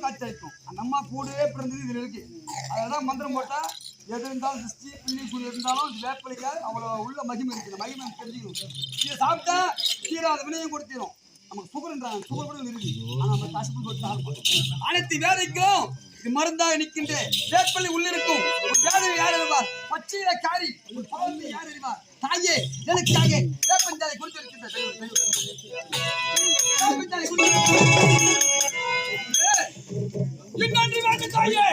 காட்சி அளிக்கும். அந்த அம்மா கூடவே பிறந்தது இதுல இருக்கு. அதெல்லாம் மந்திரம் போட்டா எது இருந்தாலும் திருஷ்டி புள்ளி குழி இருந்தாலும் வேப்பலிக்கா அவ்வளோ உள்ள மகிமை இருக்குது. மகிமை தெரிஞ்சுக்கணும். இதை சாப்பிட்டா தீராத வினையும் கொடுத்திடும். நமக்கு சுகர்ன்றாங்க, சுகர் கூட இருக்கு. ஆனா நம்ம கஷ்டப்பட்டு கொடுத்தா அனைத்து வேலைக்கும் இது மருந்தாக நிற்கின்றேன். வேப்பலி உள்ளிருக்கும் வேதனை யார் அறிவார்? பச்சையில காரி யார் அறிவார்? தாயே எனக்காக வேப்பஞ்சாலை கொடுத்திருக்கின்ற நன்றி வாங்க தாயே.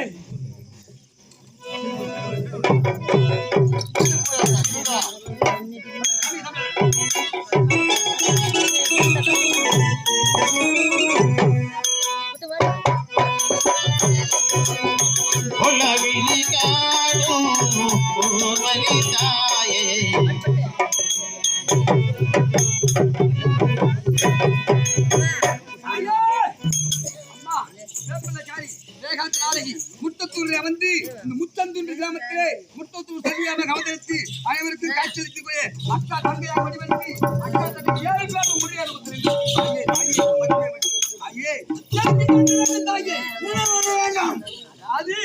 உலகில் காடும் பூர்வலி தாயே முட்டத்தூர் வந்து இந்த முத்தந்தூர் கிராமத்திலே முட்டத்தூர் சரியாக அவதரித்து அனைவருக்கும் காட்சியளித்து அக்கா தங்கையாக வடிவெடுத்து அக்கா தங்கை 7 பேரும் முடியாது அது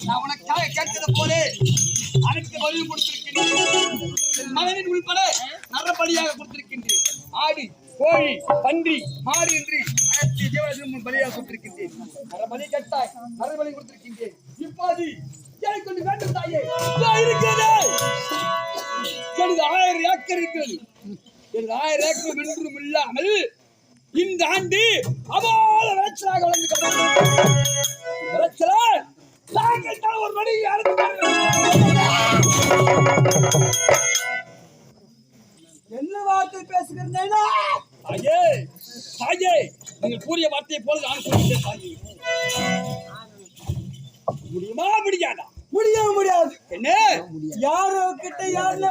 நான் உனக்காக கேட்கிறது போலே அனைத்து பதிலும் கொடுத்திருக்கின்றேன். மகனின் உள்பட நரபலியாக கொடுத்திருக்கின்றேன். ஆடி கோழி பன்றி மாடு என்று அனைத்து தேவதையும் பலியாக கொடுத்திருக்கின்றேன். நரபலி கேட்டாய், நரபலி கொடுத்திருக்கின்றேன். இப்போது எனக்கு ஒன்று வேண்டும் தாயே. இருக்கிறது எனது 1000 ஏக்கர் இருக்கிறது. எனது 1000 ஏக்கர் வென்றும் இல்லாமல் இந்த ஆண்டு அபார விளைச்சலாக வளர்ந்து ஒரு மணி என்ன வார்த்தை பேசுகிறேன்? தாயே தாயே நீங்கள் கூறிய வார்த்தையை போல நான் சொல்லிட்டேன் தாயே. முடியுமா முடியாதா? முடியவே முடியாது. என்ன யாரோ கிட்ட யாருல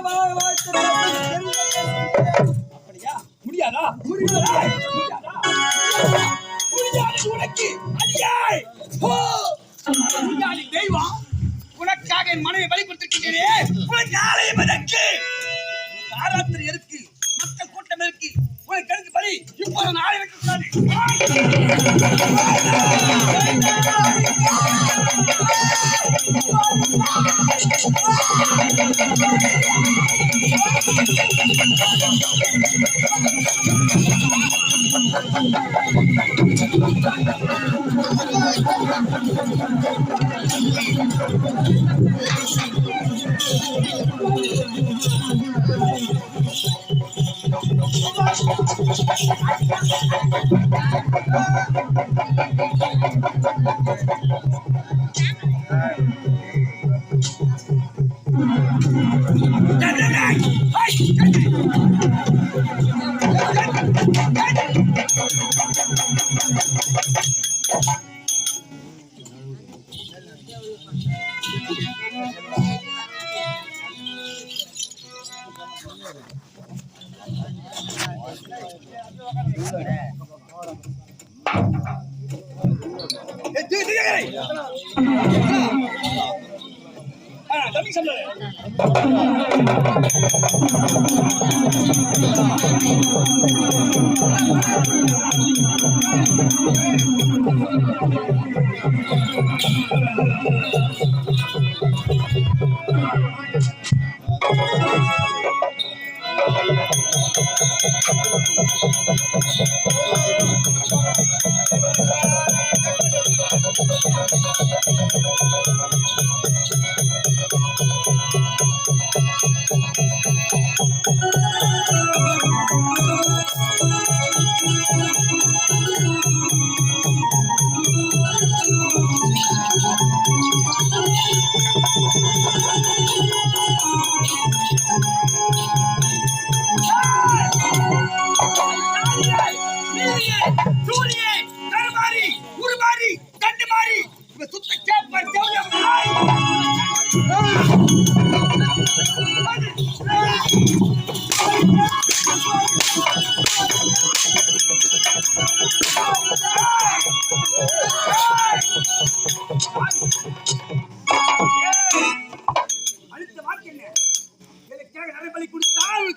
அப்படியா? முடியாதா? முடியாதா? முடியாது உனக்கு அடியாய். தெய்வம் உனக்காக என் மனைவி பலி கொடுத்திருக்கிறேன். உனக்கு ஆலயம் எதற்கு? ஆராத்திரி இருக்கு, மக்கள் கூட்டம் இருக்கு. உனக்கு கணக்கு பலி இப்போது நாளை வைக்க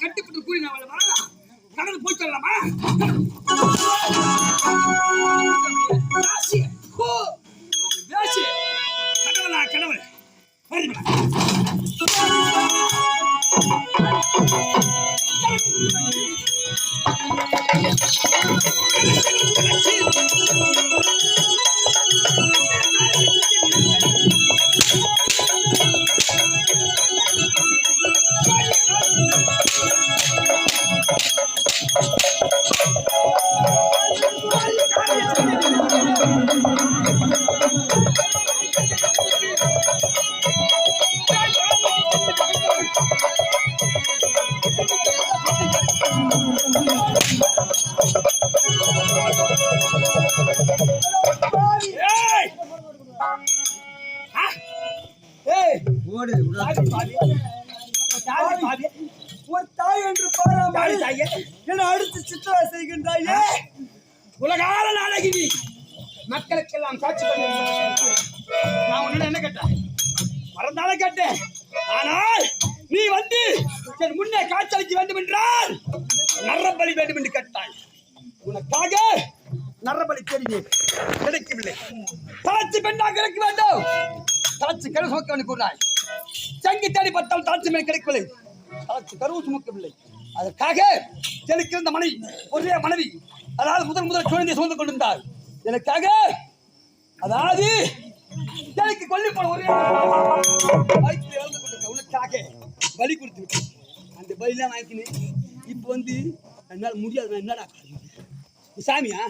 கட்டிப்பட்டு கூறி நான் வரலாம் கடந்து போய் சொல்லலாமா? ஏய் ஓடு தாய் பாவி தாய் பாவி ஒரு தாய் என்று பாராமல் தாய் தாயே என்னை அடுத்து சித்திரா செய்கின்றாயே. உலகால நாடகி நீ மக்களுக்கெல்லாம் காட்சி பண்ண நான் உன்னிடம் என்ன கேட்டேன் மறந்தாலே கேட்டேன். ஆனால் நீ வந்து என் முன்னே காட்சியளிக்க வேண்டும் என்றால் நரபலி வேண்டும் என்று கேட்டாய். உனக்காக நரபலி தேடினேன், கிடைக்கவில்லை. தாட்சி பெண்ணாக கிடைக்க வேண்டும். தாட்சி கரு சுமக்க வேண்டும் கூறினாய். சங்கி தேடி பார்த்தால் தாட்சி மேல் கிடைக்கவில்லை. தாட்சி கருவு சுமக்கவில்லை. அதற்காக எனக்கு இருந்த ஒரே மனைவி, அதாவது முதல் குழந்தையை சுமந்து கொண்டிருந்தார். எனக்காக அதாவது எனக்கு கொல்லி போன ஒரே வயிற்றில் இறந்து கொண்டிருக்க உனக்காக பலி கொடுத்து விட்டேன். அந்த பலிலாம் வாங்கினேன். இப்போ வந்து என்னால் முடியாது. நான் என்னடா சாமியா